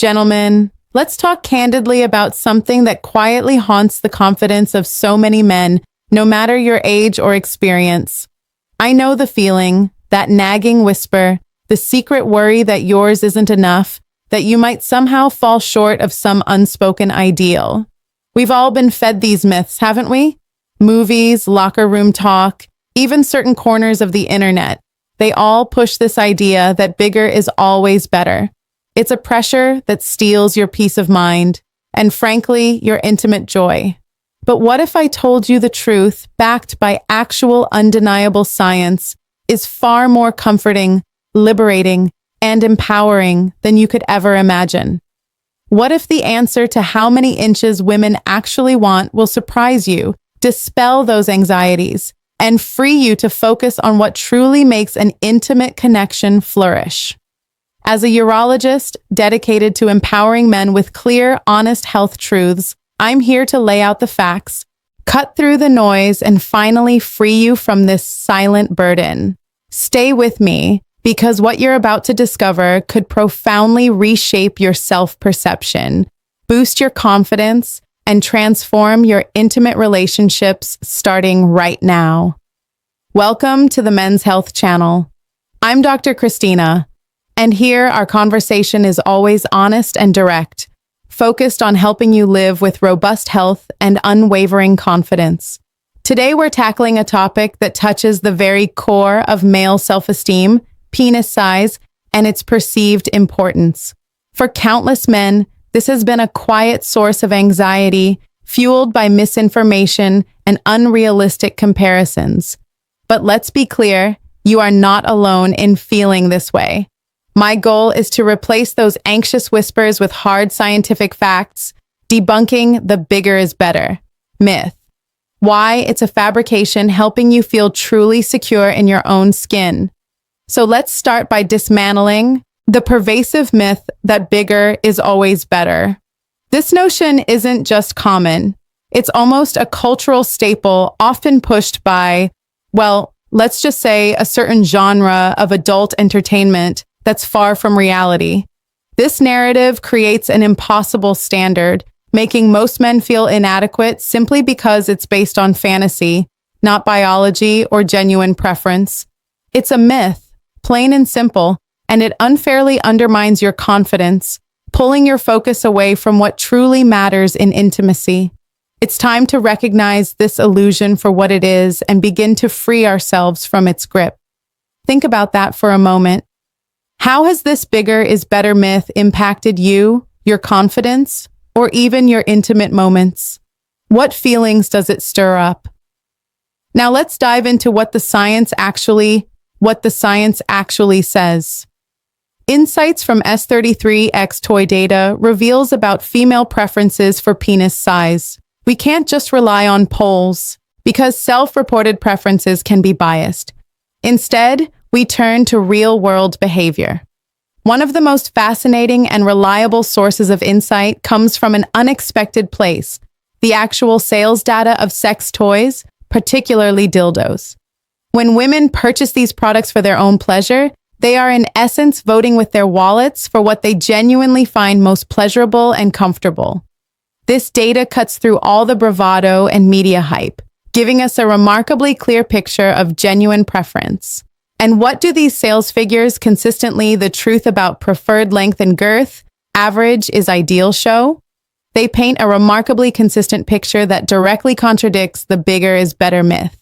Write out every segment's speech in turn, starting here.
Gentlemen, let's talk candidly about something that quietly haunts the confidence of so many men, no matter your age or experience. I know the feeling, that nagging whisper, the secret worry that yours isn't enough, that you might somehow fall short of some unspoken ideal. We've all been fed these myths, haven't we? Movies, locker room talk, even certain corners of the internet. They all push this idea that bigger is always better. It's a pressure that steals your peace of mind and, frankly, your intimate joy. But what if I told you the truth, backed by actual undeniable science, is far more comforting, liberating, and empowering than you could ever imagine? What if the answer to how many inches women actually want will surprise you, dispel those anxieties, and free you to focus on what truly makes an intimate connection flourish? As a urologist dedicated to empowering men with clear, honest health truths, I'm here to lay out the facts, cut through the noise, and finally free you from this silent burden. Stay with me, because what you're about to discover could profoundly reshape your self-perception, boost your confidence, and transform your intimate relationships starting right now. Welcome to the Men's Health Channel. I'm Dr. Christina, and here our conversation is always honest and direct, focused on helping you live with robust health and unwavering confidence. Today we're tackling a topic that touches the very core of male self-esteem, penis size, and its perceived importance. For countless men, this has been a quiet source of anxiety, fueled by misinformation and unrealistic comparisons. But let's be clear, you are not alone in feeling this way. My goal is to replace those anxious whispers with hard scientific facts, debunking the bigger is better myth. Why it's a fabrication helping you feel truly secure in your own skin. So let's start by dismantling the pervasive myth that bigger is always better. This notion isn't just common. It's almost a cultural staple often pushed by, well, let's just say a certain genre of adult entertainment that's far from reality. This narrative creates an impossible standard, making most men feel inadequate simply because it's based on fantasy, not biology or genuine preference. It's a myth, plain and simple, and it unfairly undermines your confidence, pulling your focus away from what truly matters in intimacy. It's time to recognize this illusion for what it is and begin to free ourselves from its grip. Think about that for a moment. How has this bigger is better myth impacted you, your confidence, or even your intimate moments? What feelings does it stir up? Now let's dive into what the science actually says. Insights from S33X toy data reveals about female preferences for penis size. We can't just rely on polls, because self-reported preferences can be biased. Instead, we turn to real-world behavior. One of the most fascinating and reliable sources of insight comes from an unexpected place: the actual sales data of sex toys, particularly dildos. When women purchase these products for their own pleasure, they are in essence voting with their wallets for what they genuinely find most pleasurable and comfortable. This data cuts through all the bravado and media hype, giving us a remarkably clear picture of genuine preference. And what do these sales figures consistently the truth about preferred length and girth, average is ideal show? They paint a remarkably consistent picture that directly contradicts the bigger is better myth.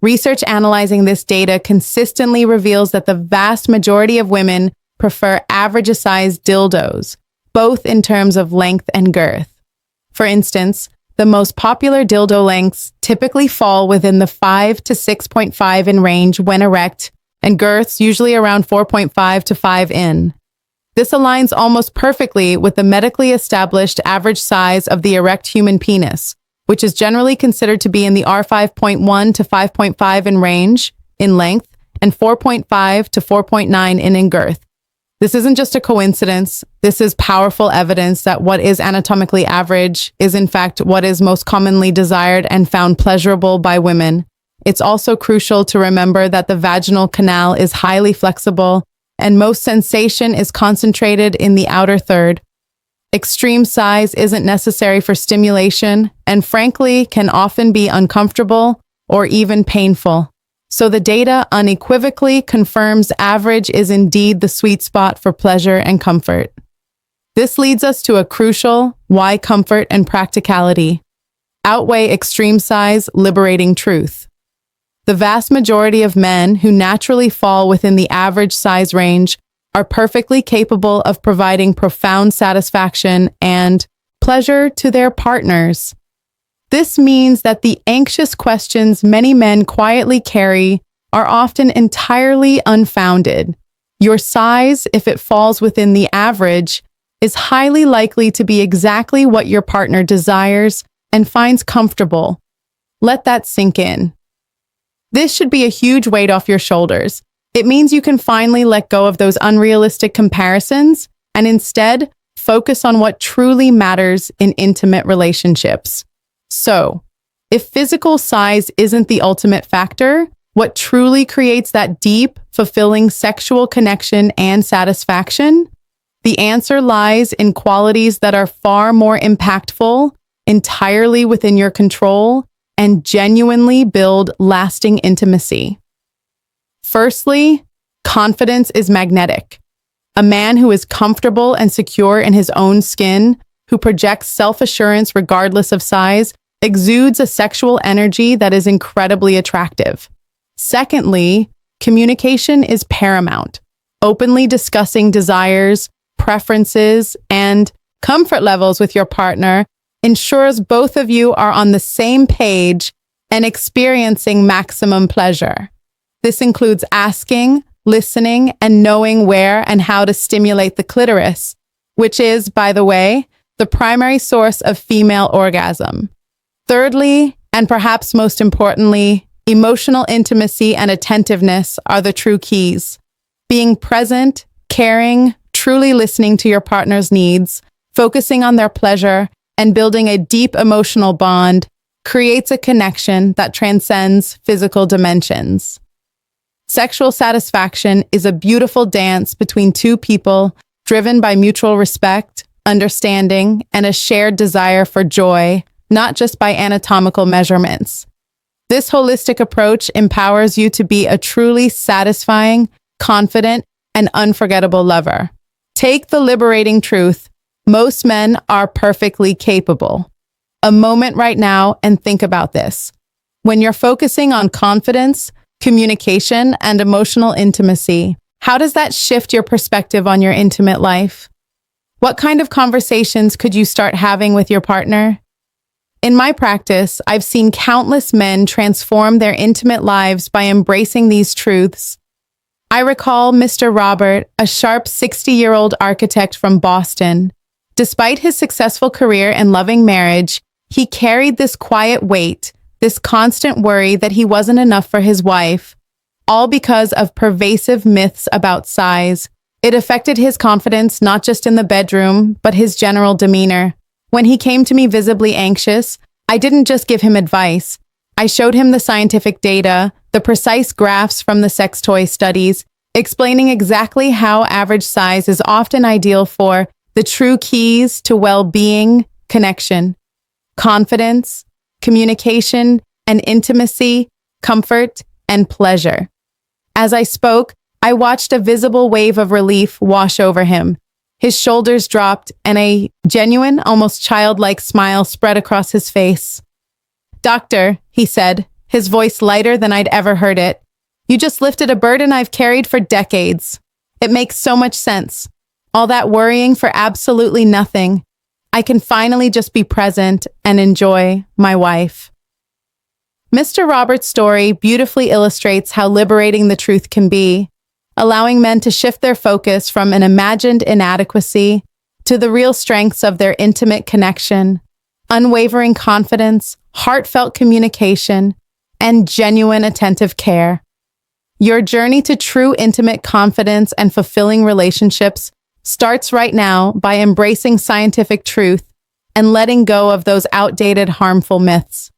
Research analyzing this data consistently reveals that the vast majority of women prefer average-sized dildos, both in terms of length and girth. For instance, the most popular dildo lengths typically fall within the 5 to 6.5 in range when erect, and girths usually around 4.5 to 5 in. This aligns almost perfectly with the medically established average size of the erect human penis, which is generally considered to be in the R5.1 to 5.5 in range, in length, and 4.5 to 4.9 in girth. This isn't just a coincidence. This is powerful evidence that what is anatomically average is in fact what is most commonly desired and found pleasurable by women. It's also crucial to remember that the vaginal canal is highly flexible and most sensation is concentrated in the outer third, Extreme size isn't necessary for stimulation and frankly can often be uncomfortable or even painful. So the data unequivocally confirms average is indeed the sweet spot for pleasure and comfort. This leads us to a crucial why comfort and practicality outweigh extreme size, liberating truth. The vast majority of men who naturally fall within the average size range are perfectly capable of providing profound satisfaction and pleasure to their partners. This means that the anxious questions many men quietly carry are often entirely unfounded. Your size, if it falls within the average, is highly likely to be exactly what your partner desires and finds comfortable. Let that sink in. This should be a huge weight off your shoulders. It means you can finally let go of those unrealistic comparisons and instead focus on what truly matters in intimate relationships. So, if physical size isn't the ultimate factor, what truly creates that deep, fulfilling sexual connection and satisfaction? The answer lies in qualities that are far more impactful, entirely within your control, and genuinely build lasting intimacy. Firstly, confidence is magnetic. A man who is comfortable and secure in his own skin, who projects self-assurance regardless of size, exudes a sexual energy that is incredibly attractive. Secondly, communication is paramount. Openly discussing desires, preferences, and comfort levels with your partner ensures both of you are on the same page and experiencing maximum pleasure. This includes asking, listening, and knowing where and how to stimulate the clitoris, which is, by the way, the primary source of female orgasm. Thirdly, and perhaps most importantly, emotional intimacy and attentiveness are the true keys. Being present, caring, truly listening to your partner's needs, focusing on their pleasure, and building a deep emotional bond creates a connection that transcends physical dimensions. Sexual satisfaction is a beautiful dance between two people driven by mutual respect, understanding, and a shared desire for joy, not just by anatomical measurements. This holistic approach empowers you to be a truly satisfying, confident, and unforgettable lover. Take the liberating truth. Most men are perfectly capable. A moment right now and think about this. When you're focusing on confidence, communication, and emotional intimacy, how does that shift your perspective on your intimate life? What kind of conversations could you start having with your partner? In my practice, I've seen countless men transform their intimate lives by embracing these truths. I recall Mr. Robert, a sharp 60-year-old architect from Boston. Despite his successful career and loving marriage, he carried this quiet weight, this constant worry that he wasn't enough for his wife, all because of pervasive myths about size. It affected his confidence not just in the bedroom, but his general demeanor. When he came to me visibly anxious, I didn't just give him advice. I showed him the scientific data, the precise graphs from the sex toy studies, explaining exactly how average size is often ideal for the true keys to well-being, connection, confidence, communication, and intimacy, comfort, and pleasure. As I spoke, I watched a visible wave of relief wash over him. His shoulders dropped and a genuine, almost childlike smile spread across his face. "Doctor," he said, his voice lighter than I'd ever heard it, "you just lifted a burden I've carried for decades. It makes so much sense. All that worrying for absolutely nothing. I can finally just be present and enjoy my wife." Mr. Roberts' story beautifully illustrates how liberating the truth can be, allowing men to shift their focus from an imagined inadequacy to the real strengths of their intimate connection, unwavering confidence, heartfelt communication, and genuine attentive care. Your journey to true intimate confidence and fulfilling relationships starts right now by embracing scientific truth and letting go of those outdated, harmful myths.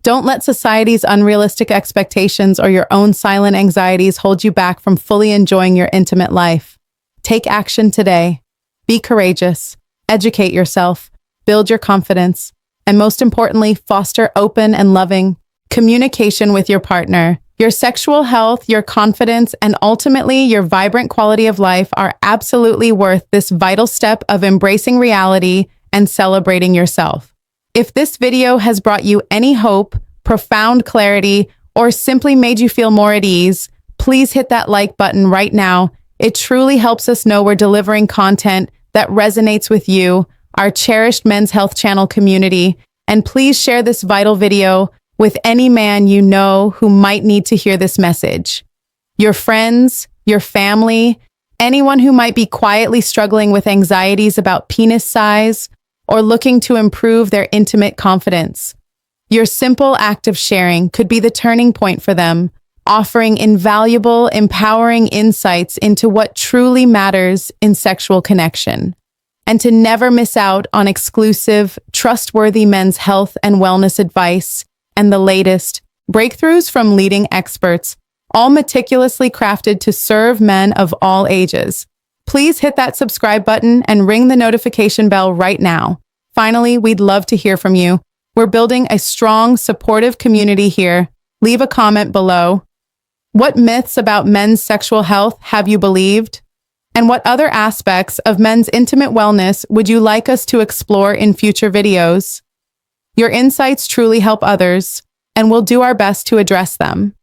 Don't let society's unrealistic expectations or your own silent anxieties hold you back from fully enjoying your intimate life. Take action today. Be courageous educate yourself, build your confidence, and most importantly, foster open and loving communication with your partner. Your sexual health, your confidence, and ultimately your vibrant quality of life are absolutely worth this vital step of embracing reality and celebrating yourself. If this video has brought you any hope, profound clarity, or simply made you feel more at ease, please hit that like button right now. It truly helps us know we're delivering content that resonates with you, our cherished Men's Health Channel community, and please share this vital video with any man you know who might need to hear this message. Your friends, your family, anyone who might be quietly struggling with anxieties about penis size or looking to improve their intimate confidence. Your simple act of sharing could be the turning point for them, offering invaluable, empowering insights into what truly matters in sexual connection. And to never miss out on exclusive, trustworthy men's health and wellness advice and the latest breakthroughs from leading experts, all meticulously crafted to serve men of all ages. Please hit that subscribe button and ring the notification bell right now. Finally, we'd love to hear from you. We're building a strong, supportive community here. Leave a comment below. What myths about men's sexual health have you believed? And what other aspects of men's intimate wellness would you like us to explore in future videos? Your insights truly help others, and we'll do our best to address them.